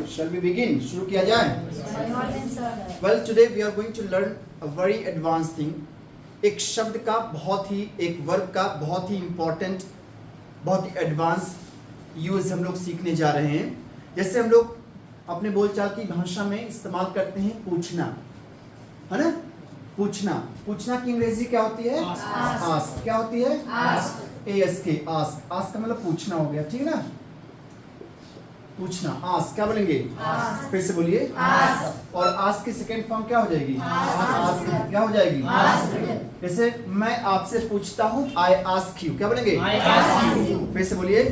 Shall we begin? शुरू किया जाए? Well, today we are going to learn a very advanced thing. एक शब्द का बहुत ही, एक वर्ब का बहुत ही इम्पोर्टेंट, बहुत ही एडवांस यूज हम लोग सीखने जा रहे हैं। जैसे हम लोग अपने बोलचाल की भाषा में इस्तेमाल करते हैं पूछना, है ना? पूछना, पूछना की अंग्रेजी क्या होती है? आस्क। क्या होती है? ASK, ask. आस्क का मतलब पूछना हो गया, ठीक है ना? पूछना, आस्क। क्या बोलेंगे? फिर से बोलिए। और आस्क की सेकेंड फॉर्म क्या हो जाएगी? आस्क। क्या हो जाएगी? जैसे मैं आपसे पूछता हूँ, आई आस्क यू। क्या बोलेंगे? फिर से बोलिए।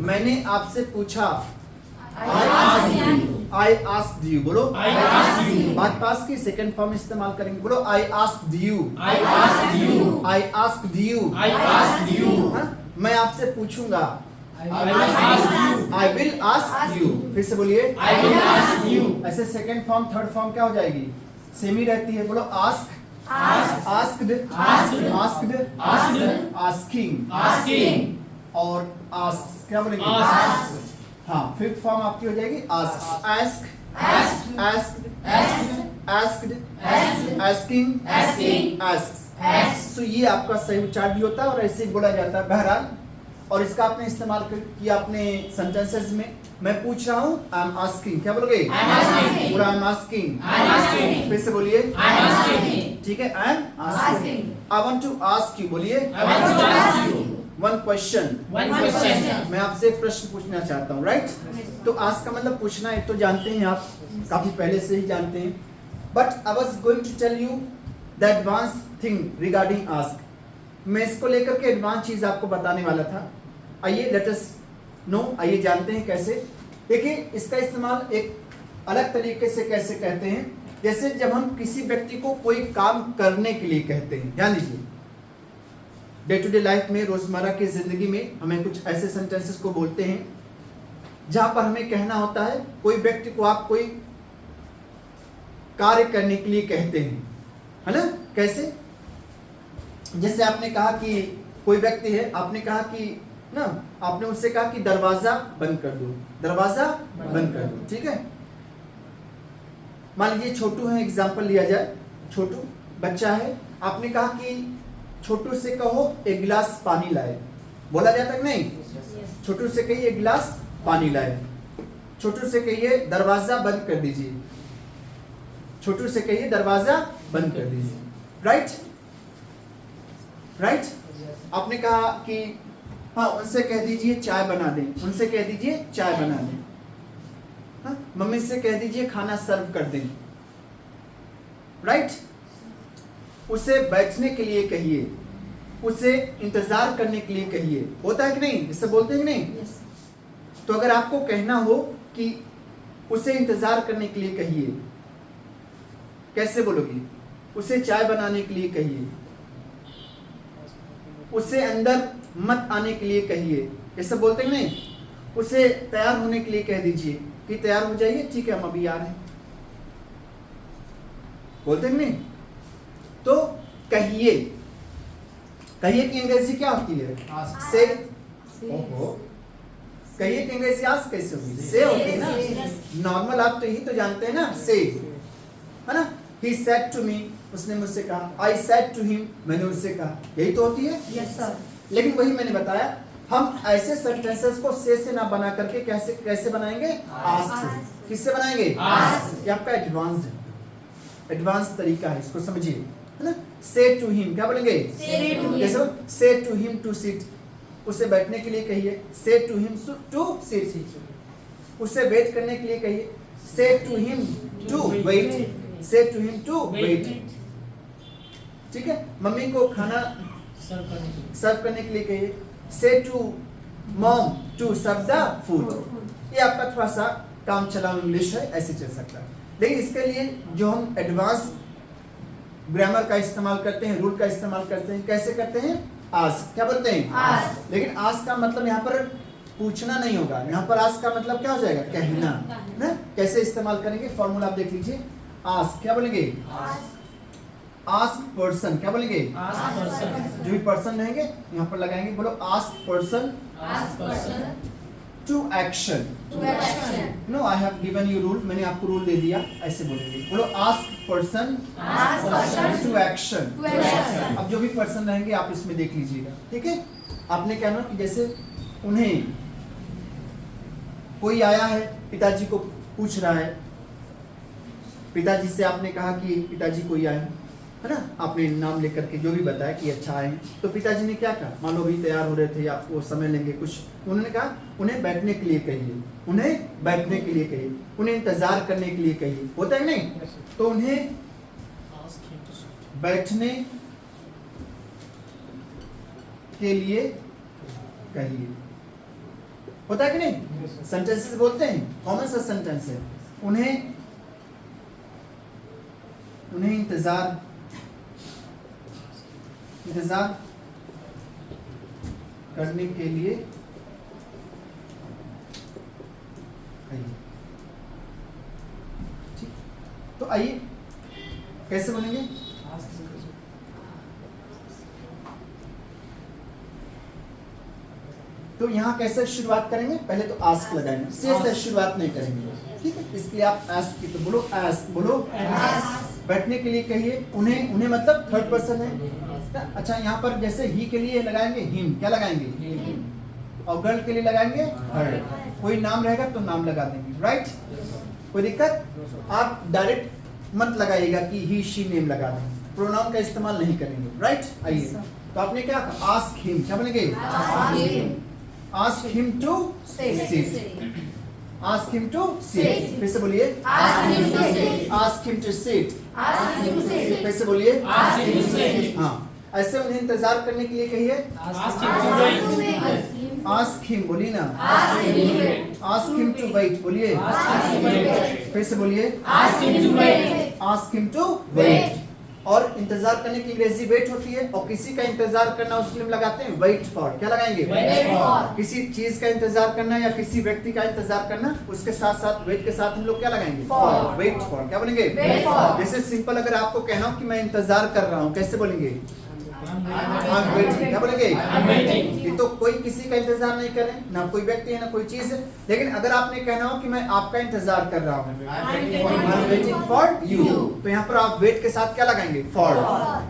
मैंने आपसे पूछा, आई आस्क्ड यू। बोलो। बात पास की सेकंड फॉर्म इस्तेमाल करेंगे। बोलो I asked you. I asked you. मैं आपसे पूछूंगा, आई विल आस्क यू। फिर से बोलिए। ऐसे सेकंड फॉर्म थर्ड फॉर्म क्या हो जाएगी? सेम ही रहती है। बोलो आस्क, आस्क्ड, आस्किंग और आस्क। क्या बोलेंगे? हाँ, फिफ्थ फॉर्म आपकी हो जाएगी आस्क, आस्क्ड, आस्किंग, आस्क। तो ये आपका सही उच्चारण भी होता है और ऐसे ही बोला जाता है बहरहाल। और इसका आपने इस्तेमाल किया अपने सेंटेंसेस में। मैं पूछ रहा हूँ, आई एम आस्किंग। क्या बोलोगे? I am asking. फिर से बोलिए। ठीक है, I am asking. I want to ask you. बोलिए। One question. मैं आपसे एक प्रश्न पूछना चाहता हूँ, राइट? तो आस्क का मतलब पूछना है, तो जानते हैं आप, काफी पहले से ही जानते हैं। But I was going to tell you the advance thing regarding ask. मैं इसको लेकर के एडवांस चीज आपको बताने वाला था। आइए लेट अस नो, आइए जानते हैं कैसे। देखिए, इसका इस्तेमाल एक अलग तरीके से कैसे कहते हैं। जैसे जब हम किसी व्यक्ति को कोई काम करने के लिए कहते हैं, ध्यान दीजिए, डे टू डे लाइफ में, रोजमर्रा की जिंदगी में हम कुछ ऐसे सेंटेंसेस को बोलते हैं जहां पर हमें कहना होता है, कोई व्यक्ति को आप कोई कार्य करने के लिए कहते हैं, है ना? कैसे? जैसे आपने कहा कि कोई व्यक्ति है, आपने कहा कि ना, आपने उससे कहा कि दरवाजा बंद कर दो, दरवाजा बंद कर दो, ठीक है? मान लीजिए छोटू है, एग्जांपल लिया जाए, छोटू बच्चा है, आपने कहा कि छोटू से कहो एक गिलास पानी लाए। बोला जाता है नहीं? छोटू से कहिए एक गिलास पानी लाए। छोटू से कहिए दरवाजा बंद कर दीजिए। छोटू से कहिए दरवाजा बंद कर दीजिए। राइट? राइट? आपने कहा कि हाँ, उनसे कह दीजिए चाय बना दें। उनसे कह दीजिए चाय बना दें। हाँ, मम्मी से कह दीजिए खाना सर्व कर दें। राइट? उसे बैठने के लिए कहिए, उसे इंतजार करने के लिए कहिए। होता है कि नहीं? इससे बोलते हैं कि नहीं? तो अगर आपको कहना हो कि उसे इंतजार करने के लिए कहिए, कैसे बोलोगे? उसे चाय बनाने के लिए कहिए, उसे अंदर मत आने के लिए कहिए। ऐसे बोलते हैं नहीं? उसे तैयार होने के लिए कह दीजिए कि तैयार हो जाइए, ठीक है हम अभी आ रहे हैं। बोलते हैं नहीं? तो कहिए, कहिए की अंग्रेजी क्या होती है? से। ओहो, कहिए की अंग्रेजी आस्क कैसे होगी? से होती है ना। नॉर्मल आप तो यही तो जानते हैं ना, से, है ना? He said to me, उसने मुझसे कहा। I said to him, मैंने उससे कहा। यही तो होती है। Yes, sir. लेकिन वही मैंने बताया, हम ऐसे सेंटेंसेस को से ना बना करके कैसे कैसे बनाएंगे? आस्क से। किससे बनाएंगे? ये आपका एडवांस तरीका है, इसको समझिए, है ना? से टू हिम। क्या बोलेंगे? जैसे से टू हिम टू सिट, उसे बैठने के लिए कहिए। Say to him to sit, उसे वेट करने के लिए कहिए। Say to him to wait, से टू हिम टू वेट। ठीक है? मम्मी को खाना सर्व करने के लिए कहिए। Say to mom to serve the food. ये आपका थोड़ा सा काम चलाऊ इंग्लिश है, ऐसे चल सकता है। लेकिन इसके लिए जो हम एडवांस ग्रामर का इस्तेमाल करते हैं, रूल का इस्तेमाल करते हैं, कैसे करते हैं? आस्क। क्या बोलते हैं? आस्क। लेकिन आस्क का मतलब यहाँ पर पूछना नहीं होगा, यहाँ पर आस्क का मतलब क्या हो जाएगा? कहना, ना? कैसे इस्तेमाल करेंगे? फॉर्मूला आप देख लीजिए। आस्क क्या बोलेंगे? Ask person. क्या बोलेंगे? जो भी पर्सन रहेंगे यहाँ पर लगाएंगे। बोलो ask person to action. No I have given you rule, मैंने आपको रूल दे दिया, ऐसे बोलेंगे। बोलो आस्क पर्सन टू एक्शन। अब जो भी पर्सन रहेंगे आप इसमें देख लीजिएगा, ठीक है। आपने कहना कि जैसे उन्हें कोई आया है, पिताजी को पूछ रहा है, पिताजी से आपने कहा कि पिताजी कोई आए है ना, आपने नाम लेकर के जो भी बताया कि अच्छा आए, तो पिताजी ने क्या कहा, मान लो भी तैयार हो रहे थे, आप वो समय लेंगे कुछ, उन्होंने कहा उन्हें बैठने के लिए कहिए, उन्हें बैठने के लिए कहिए, उन्हें इंतजार करने के लिए कहिए, होता है नहीं? तो उन्हें बैठने के लिए कहिए, होता है कि नहीं? सेंटेंसेस बोलते हैं, कॉमन सा सेंटेंस है। उन्हें इंतजार करने के लिए कहिए, ठीक। तो आइए कैसे बनेंगे? तो यहाँ कैसे शुरुआत करेंगे? पहले तो आस्क लगाएंगे, से शुरुआत नहीं करेंगे, ठीक है। इसलिए आप आस्क की तो बोलो आस्क, बोलो बैठने के लिए कहिए। उन्हें मतलब थर्ड पर्सन है। अच्छा, यहाँ पर जैसे ही के लिए लगाएंगे हिम, क्या लगाएंगे? और गर्ल के लिए लगाएंगे हर। कोई नाम रहेगा तो नाम लगा देंगे, राइट? कोई दिक्कत? आप डायरेक्ट मत लगाइएगा कि ही शी नेम लगा दें, प्रोनाउन का इस्तेमाल नहीं करेंगे, राइट? आइए, तो आपने क्या कहा? आस्क हिम, क्या बनेंगे? Ask him to sit. Ask him to sit. फिर से बोलिए। Ask him to sit. Ask him to sit. Ask him to sit. फिर से बोलिए। Ask him to sit. हाँ, ऐसे उन्हें इंतजार करने के लिए कहिए। Ask him to wait. Ask him, बोलिए ना। Ask him to wait. Ask him to wait, बोलिए। Ask him to wait. फिर से बोलिए। Ask him to wait. Ask him to wait. और इंतजार करने की अंग्रेजी वेट होती है, और किसी का इंतजार करना उसके लिए लगाते हैं वेट फॉर। क्या लगाएंगे? Wait for. किसी चीज का इंतजार करना या किसी व्यक्ति का इंतजार करना, उसके साथ साथ वेट के साथ हम लोग क्या लगाएंगे? फॉर। Wait for. क्या बोलेंगे? Wait for. जैसे सिंपल अगर आपको कहना हो कि मैं इंतजार कर रहा हूँ, कैसे बोलेंगे? I'm waiting। क्या बोलेंगे? I'm waiting। ये तो कोई किसी का इंतजार नहीं करे, ना कोई व्यक्ति है ना कोई चीज है। लेकिन अगर आपने कहना हो कि मैं आपका इंतजार कर रहा हूँ, I'm waiting for you, तो यहाँ पर आप वेट के साथ क्या लगाएंगे? For,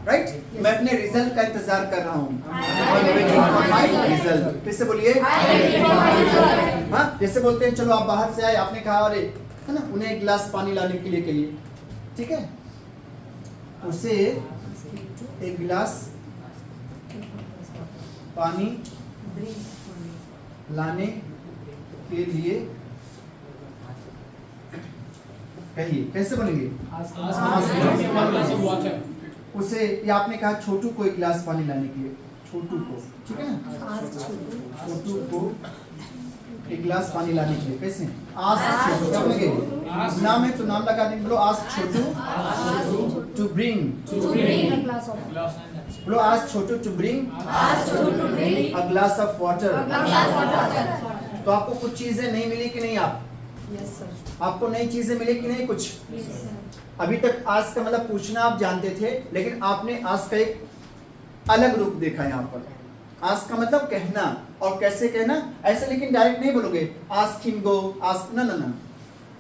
right? मैं अपने रिजल्ट का इंतजार कर रहा हूँ, I'm waiting for my result। फिर से बोलिए। हाँ, जैसे बोलते हैं चलो आप बाहर से आए, आपने कहा अरे है ना, उन्हें एक गिलास पानी लाने के लिए कहिए, ठीक है। उसे एक गिलास पानी लाने के लिए कहिए, कैसे बोलेंगे? उसे, या आपने कहा छोटू को एक गिलास पानी लाने के लिए, छोटू को, ठीक है ना, छोटू को एक गिलास पानी लाने के लिए, कैसे? आस्क छोटू। क्या बोलेंगे? नाम है तो नाम लगा देंगे, बोलो आस्क छोटू टू ब्रिंग, बोलो ask Chhotu to bring a glass of water. तो आपको कुछ चीजें नहीं मिली कि नहीं? आप आपको नई चीजें मिली कि नहीं? कुछ अभी तक आस्क का मतलब पूछना आप जानते थे, लेकिन आपने आस्क का एक अलग रूप देखा यहाँ पर। आस्क का मतलब कहना, और कैसे कहना? ऐसे, लेकिन डायरेक्ट नहीं बोलोगे आस्क हिम गो, आस्क ना ना ना,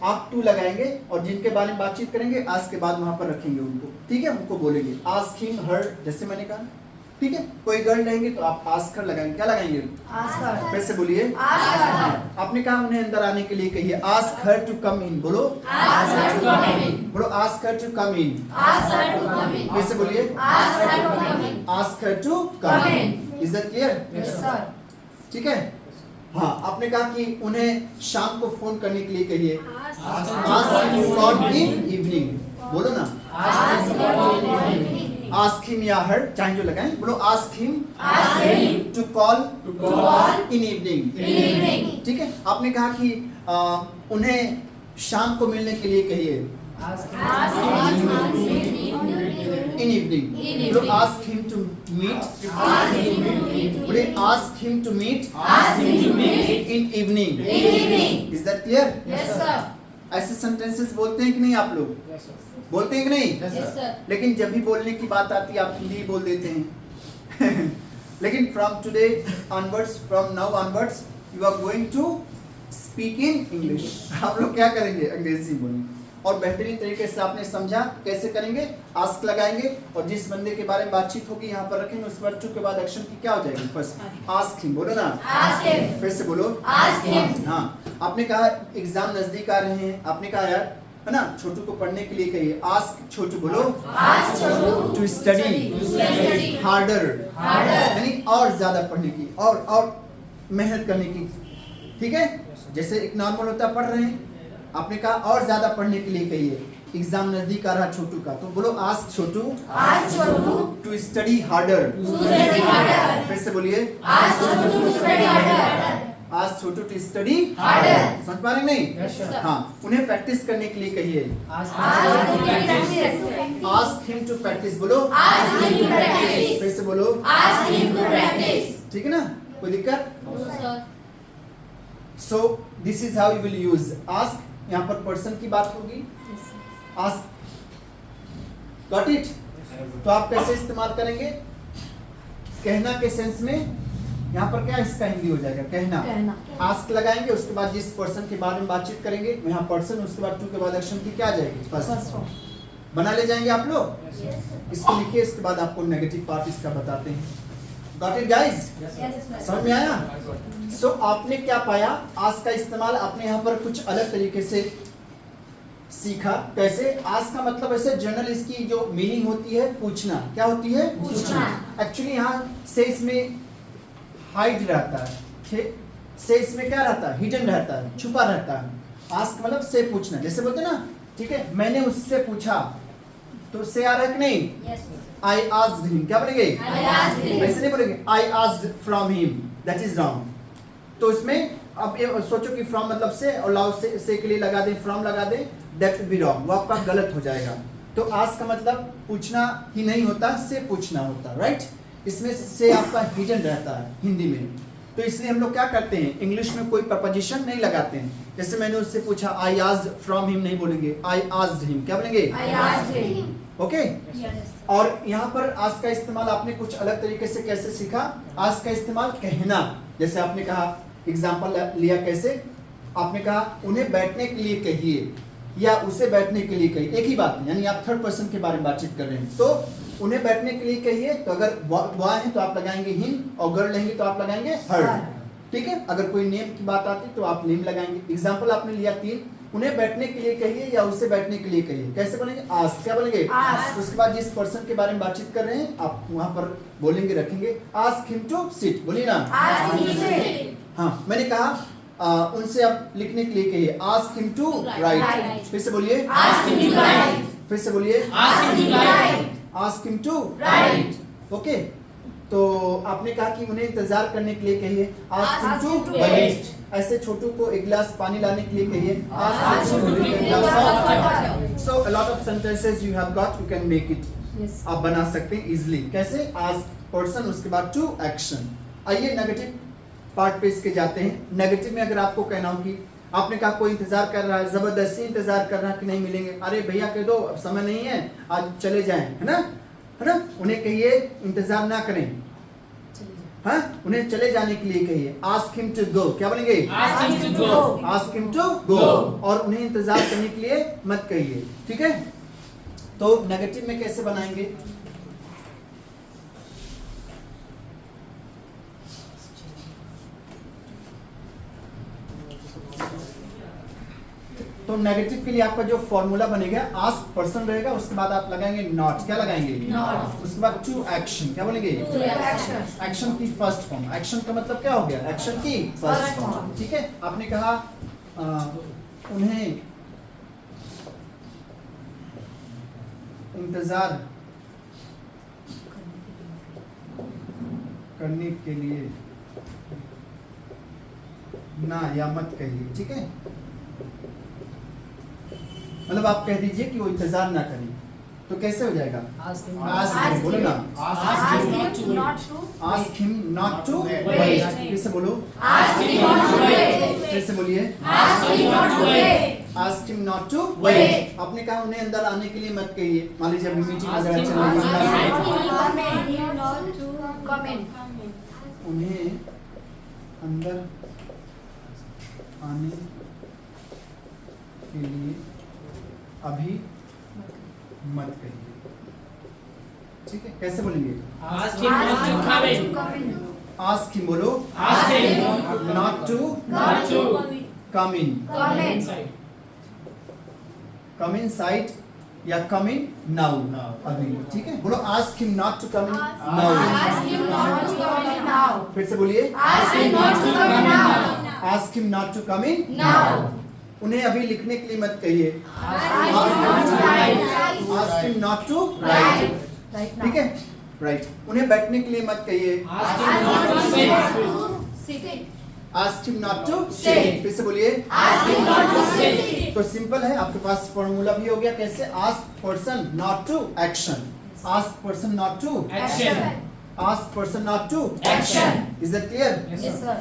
आप टू लगाएंगे और जिनके बारे में बातचीत करेंगे आस्क के बाद वहां पर रखेंगे उनको, ठीक है। उनको बोलेंगे आस्क हिम हर, जैसे मैंने कहा, ठीक है। कोई गर्ल रहेंगे तो आप आस्क हर लगाएंगे, क्या लगाएंगे? Ask her. फिर से बोलिए। आस्क हर। आपने कहा उन्हें अंदर आने के लिए कहिए ask her to come in, बोलो ask her to come in, बोलो ask her to come in, ask her to come in. फिर से बोलिए ask her to come in, ask her to come in. Is that clear? Yes sir. ठीक है। हाँ, आपने कहा कि उन्हें शाम को फोन करने के लिए कहिए ask him call in evening, बोलो ना आस्क हिम या हर, चाहे जो लगाएं, बोलो ask him to call in evening, ठीक है। आपने कहा कि उन्हें शाम को मिलने के लिए कहिए in evening, बोलो ask him to meet, बोले ask him to meet in evening, is that clear? Yes sir। ऐसे सेंटेंसेस बोलते हैं कि नहीं आप लोग? Yes sir। बोलते हैं कि नहीं? Yes sir। लेकिन जब भी बोलने की बात आती है आप हिंदी बोल देते हैं लेकिन from today onwards, from now onwards, you are going to speak in English. आप लोग क्या करेंगे? अंग्रेजी बोलेंगे। और बेहतरीन तरीके से आपने समझा कैसे करेंगे? आस्क लगाएंगे और जिस बंदे के बारे में बातचीत होगी यहाँ पर रखेंगे, उस वर्ब टू के बाद एक्शन की क्या हो जाएगी? First ask him. बोलो ना, Ask him. फिर से बोलो, Ask him. हाँ, आपने कहा एग्जाम नजदीक आ रहे हैं, आपने कहा यार है ना छोटू को पढ़ने के लिए कहिए आस्क छोटू। बोलो Ask Chhotu to study to study harder, harder. यानी और ज्यादा पढ़ने की और मेहनत करने की। ठीक है, जैसे एक नॉर्मल होता है पढ़ रहे हैं, आपने कहा और ज्यादा पढ़ने के लिए कहिए, एग्जाम नजदीक आ रहा छोटू का, तो बोलो ask Chhotu Ask Chhotu to study harder. to study harder. फिर से बोलिए Ask Chhotu to study harder. Ask Chhotu to study Harder. समझ पा रहे नहीं? Yes, sir. हाँ, उन्हें प्रैक्टिस करने के लिए कहिए Ask him to practice. Ask him to practice. बोलो Ask him to practice. फिर से बोलो Ask him to practice. ठीक है ना, कोई दिक्कत? No, sir. So this is how you will use ask. यहाँ पर पर्सन की बात होगी, आस्क। Got it? तो आप कैसे इस्तेमाल करेंगे? कहना के सेंस में, यहाँ पर क्या इसका हिंदी हो जाएगा? कहना। आस्क लगाएंगे, उसके बाद जिस पर्सन के बारे में बातचीत करेंगे यहाँ पर्सन, उसके बाद टू के बाद एक्शन की क्या आ जाएगी? फर्स्ट। बना ले जाएंगे आप लोग? इसको लिखिए, इसके बाद आपको नेगेटिव पार्ट इसका बताते हैं। Got it guys? समझ में आया? सो आपने क्या पाया? आस्क का इस्तेमाल आपने यहाँ पर कुछ अलग तरीके से सीखा। कैसे? आस्क का मतलब ऐसे जनरल इसकी जो मीनिंग होती है पूछना। क्या होती है? पूछना। एक्चुअली यहाँ से इसमें हाइड रहता है, से इसमें क्या रहता है? हिडन रहता है, छुपा रहता है। आस्क मतलब से पूछना, जैसे बोलते हैं ना, ठीक है, मैंने उससे पूछा, तो से आ रहा है कि नहीं? Yes, sir. I asked him, क्या बोलेंगे? I asked him. ऐसे नहीं बोलेंगे I asked from him, that is wrong। तो इसमें अब ये सोचो कि from मतलब से, और लाओ से के लिए लगा दें, from लगा दें, that would be wrong, वो आपका गलत हो जाएगा। तो ask का मतलब पूछना ही नहीं होता, से पूछना होता, राइट? इसमें से आपका हिडन रहता है हिंदी में, तो इसलिए हम लोग क्या करते हैं, इंग्लिश में कोई प्रपोजिशन नहीं लगाते हैं। जैसे मैंने उससे पूछा, I asked from him नहीं बोलेंगे, I asked him, क्या बोलेंगे? I asked him. Okay? Yes. और यहाँ पर आस्क का इस्तेमाल आपने कुछ अलग तरीके से कैसे सीखा? आस्क का इस्तेमाल कहना, जैसे आपने कहा, एग्जांपल लिया कैसे? आपने कहा उन्हें बैठने के लिए कहिए या उसे बैठने के लिए कहिए, एक ही बात है, यानी आप थर्ड पर्सन के बारे में बातचीत कर रहे हैं। तो उन्हें बैठने के लिए कहिए, तो अगर बॉय है तो आप लगाएंगे हिम, और गर्ल लेंगे तो आप लगाएंगे हर। ठीक है, अगर कोई नेम की बात आती तो आप नेम लगाएंगे। एग्जाम्पल आपने लिया 3, उन्हें बैठने के लिए कहिए या उसे बैठने के लिए कहिए, कैसे बोलेंगे? आस्क। क्या बोलेंगे? आस्क। उसके बाद जिस पर्सन के बारे में बातचीत कर रहे हैं आप वहां पर बोलेंगे, रखेंगे आस्क हिम टू सिट। बोलिए ना, Ask him to sit. हाँ, मैंने कहा उनसे आप लिखने के लिए कहिए ask him to write. Write. फिर से बोलिए Ask him to write. फिर से बोलिए Ask him to write. Ask him to Write. Okay. तो आपने कहा कि उन्हें इंतजार करने के लिए कहिए ask Ask him him to to wait. wait. ऐसे छोटू को एक गिलास पानी लाने के लिए कहिए Ask ask him him to to drink drink a a glass glass of of water. So a lot of sentences you have got, you can make it. Yes. आप बना सकते हैं इजीली। कैसे? आस्क पर्सन, उसके बाद to action. आइए negative part पे इसके जाते हैं। नेगेटिव में अगर आपको कहना हो कि आपने कहा कोई इंतजार कर रहा है, जबरदस्ती इंतजार कर रहा है कि नहीं मिलेंगे, अरे भैया कह दो अब समय नहीं है, आज चले जाएं, है ना? उन्हें कहिए इंतजार ना करें, हाँ, उन्हें चले जाने के लिए कहिए आस्क हिम टू गो। क्या बोलेंगे? Ask him to go. Ask him to go. और उन्हें इंतजार करने के लिए मत कहिए। ठीक है, तो नेगेटिव में कैसे बनाएंगे? तो नेगेटिव के लिए आपका जो फॉर्मूला बनेगा, आस्क पर्सन रहेगा, उसके बाद आप लगाएंगे नॉट। क्या लगाएंगे? Not. उसके बाद टू एक्शन। क्या बोलेंगे? To action. एक्शन की फर्स्ट फॉर्म। एक्शन का मतलब क्या हो गया? एक्शन की फर्स्ट First फॉर्म। form. ठीक है, आपने कहा उन्हें इंतजार करने के लिए ना या मत कहिए। ठीक है, मतलब आप कह दीजिए कि वो इंतजार ना करें, तो कैसे हो जाएगा? Ask him. Ask him, Ask बोलो ना। Ask him not to. Ask him not to Wait. Wait. फिर से बोलो, Ask him not to wait. फिर से बोलिए, Ask him not to wait. Ask him not to Wait. Wait. आपने कहा उन्हें अंदर आने के लिए मत कहिए, मान लीजिए अभी मीटिंग Ask वगैरह him चल रही not है, Come in. उन्हें अंदर आने के लिए अभी मत कहिए। ठीक है, कैसे बोलेंगे? Ask him not to come in. Ask him बोलो, Ask him not to not to come in. come inside. Come inside या कम इन नाउ अभी। ठीक है, बोलो ask him not to come in now. Ask him not to come in now. फिर से बोलिए, Ask him not to come in now. Ask him not to come in. Now. उन्हें अभी लिखने के लिए मत कहिए, Ask him not to write. Ask him not to Write. Write. Right now. ठीक है, राइट। उन्हें बैठने के लिए मत कहिए, Ask him not to sit. Sit. Ask him not to Sit. फिर से बोलिए, Ask him not to sit. तो सिंपल है, आपके पास फॉर्मूला भी हो गया। कैसे? Ask person not to action, ask person not to Action. Ask person not to Action. Is that clear? Yes, Yes, sir. sir.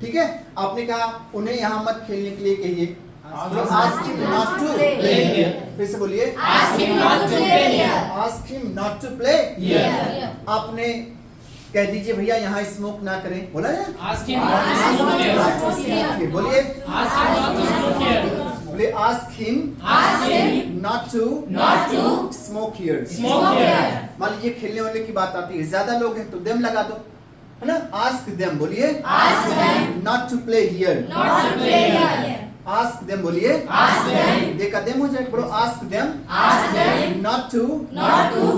ठीक है, आपने कहा उन्हें यहाँ मत खेलने के लिए कहिए, ask him not to Play play here. Here. फिर से बोलिए, Ask him not to play here. Ask him not to play Here. आपने कह दीजिए भैया यहाँ स्मोक ना करें, बोला है? Ask him not to smoke here. बोलिए, Ask him not to smoke here. बोलिए ask him Ask him not to Not to smoke here. smoke here. मान लीजिए खेलने वाले की बात आती है, ज्यादा लोग हैं तो देम लगा दो, है ना? आस्क देम बोलिए, Ask them not to play here. not to play here. Ask them बोलिए, Ask them दे का देम हो जाए, बोलो ask them Ask them not to not to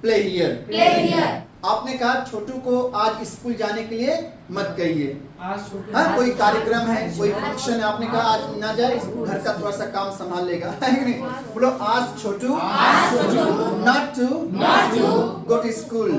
play here. play here. आपने कहा छोटू को आज स्कूल जाने के लिए मत कहिए। Ask Chotu. हाँ, कोई कार्यक्रम है, कोई फंक्शन है, आपने कहा आज ना जाए, घर का थोड़ा सा काम संभाल लेगा, है कि नहीं? बोलो ask Chotu not to go to school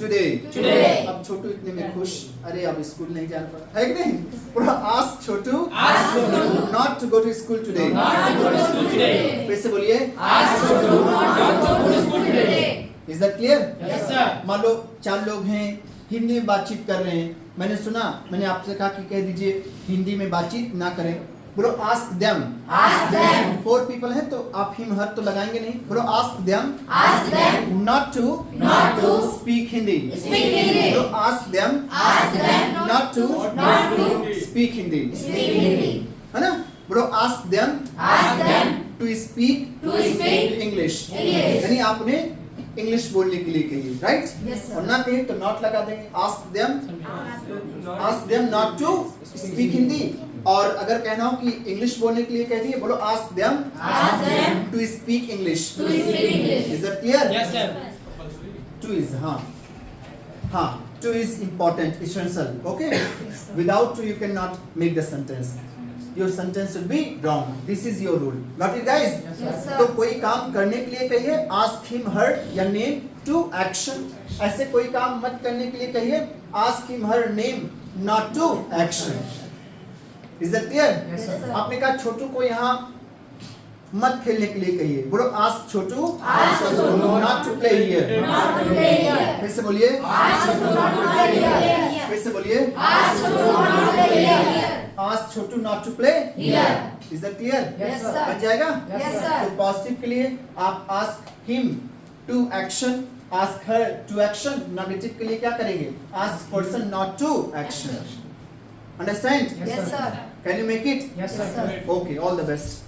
today. Today. अब छोटू इतने में खुश, अरे अब स्कूल नहीं जा पा, है कि नहीं? बोलो ask Chhotu Ask Chotu not to go to school today. not to go to school today. फिर से बोलिए, Ask Chotu not to go to school today. Is that clear? Yes, sir. मान लो 4 लोग हैं, हिंदी में बातचीत कर रहे हैं, मैंने सुना, मैंने आपसे कहा कि कह दीजिए हिंदी में बातचीत ना करें, बोलो ask them. Ask them. 4 people हैं तो आप हिम हर तो लगाएंगे नहीं, बोलो ask them Ask them not to not to speak Hindi. speak Hindi. बोलो ask them Ask them not to not to speak Hindi, speak Hindi. है ना? बोलो ask them Ask them to speak to speak English, English. यानी आपने English बोलने के लिए कहिए, राइट? Yes, sir. और ना कहिए तो नॉट लगा देंगे, ask them not to speak Hindi. और अगर कहना हो कि इंग्लिश बोलने के लिए कह दिए, बोलो ask them Ask them to speak English. to speak English. Is that clear? Yes, sir. To is, हाँ, to is important, essential, okay? Without to you can not make the sentence, your sentence should be wrong, this is your rule, got it guys? Yes, sir. तो कोई काम करने के लिए कहिए ask him हर या name to action, ऐसे कोई काम मत करने के लिए कहिए ask him her name not to action. Is that clear? Yes, sir. आपने कहा छोटू को यहाँ मत खेलने के लिए कहिए, बोलो ask Chhotu Ask Chotu not to play here. not to play here. फिर से बोलिए, Ask Chotu not to play here. फिर से बोलिए, Ask Chotu not to play here. Ask Chotu not to play Here. Is that clear? Yes, sir. बन जाएगा? Yes, sir. तो positive के लिए आप ask him to action, ask her to action. Negative के लिए क्या करेंगे? Ask person not to action. Understand? Yes, sir. Can you make it? Yes, Yes, sir. sir. Okay, all the best.